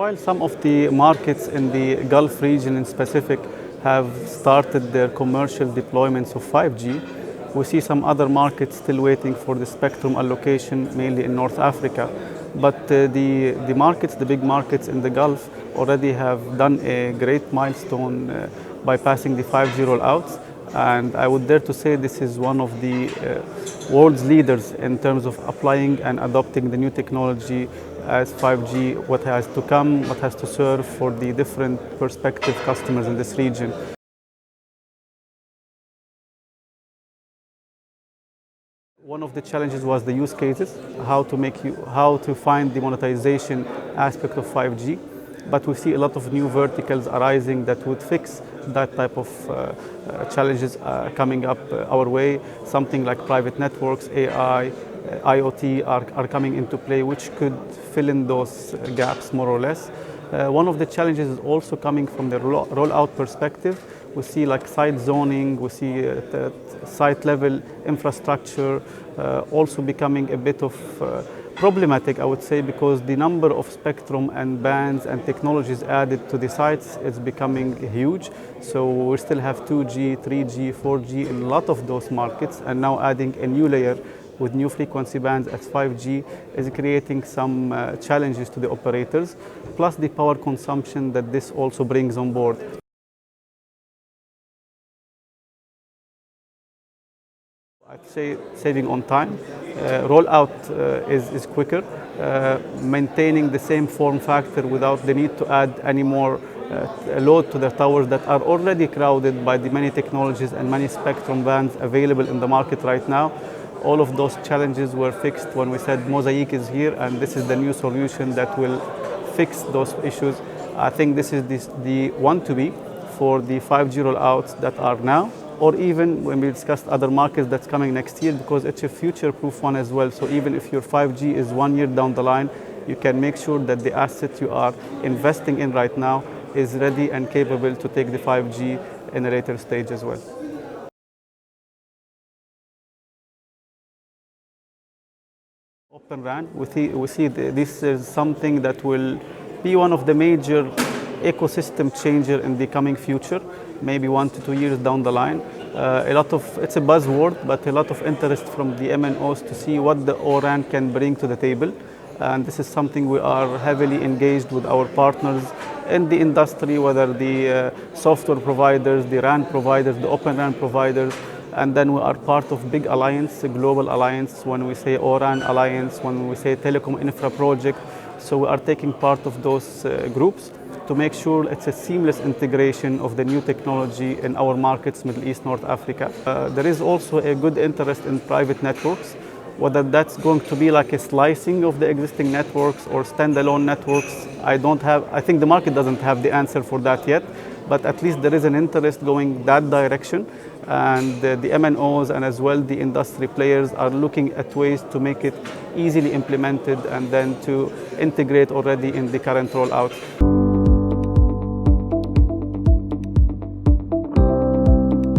While some of the markets in the Gulf region in specific have started their commercial deployments of 5G, we see some other markets still waiting for the spectrum allocation, mainly in North Africa. But the markets, the big markets in the Gulf already have done a great milestone by passing the 5G rollouts. And I would dare to say this is one of the world's leaders in terms of applying and adopting the new technology as 5G, what has to come, what has to serve for the different prospective customers in this region. One of the challenges was the use cases, how to find the monetization aspect of 5G. But we see a lot of new verticals arising that would fix that type of challenges coming up our way. Something like private networks, AI, IoT are coming into play, which could fill in those gaps more or less. One of the challenges is also coming from the rollout perspective. We see like site zoning, we see site level infrastructure also becoming a bit of problematic, I would say, because the number of spectrum and bands and technologies added to the sites is becoming huge. So we still have 2G, 3G, 4G in a lot of those markets, and now adding a new layer with new frequency bands as 5G is creating some challenges to the operators, plus the power consumption that this also brings on board. I'd say saving on time. Rollout is quicker, maintaining the same form factor without the need to add any more load to the towers that are already crowded by the many technologies and many spectrum bands available in the market right now. All of those challenges were fixed when we said Mosaic is here, and this is the new solution that will fix those issues. I think this is the one to be for the 5G rollouts that are now, or even when we discussed other markets that's coming next year, because it's a future-proof one as well. So even if your 5G is 1 year down the line, you can make sure that the asset you are investing in right now is ready and capable to take the 5G in a later stage as well. Open RAN, we see this is something that will be one of the major ecosystem changer in the coming future, maybe 1 to 2 years down the line. It's a buzzword, but a lot of interest from the MNOs to see what the O-RAN can bring to the table. And this is something we are heavily engaged with our partners in the industry, whether the software providers, the RAN providers, the Open RAN providers. And then we are part of big alliance, a global alliance, when we say O-RAN alliance, when we say Telecom Infra project. So we are taking part of those groups to make sure it's a seamless integration of the new technology in our markets, Middle East, North Africa. There is also a good interest in private networks, whether that's going to be like a slicing of the existing networks or standalone networks. I think the market doesn't have the answer for that yet, but at least there is an interest going that direction. And the MNOs and as well the industry players are looking at ways to make it easily implemented and then to integrate already in the current rollout.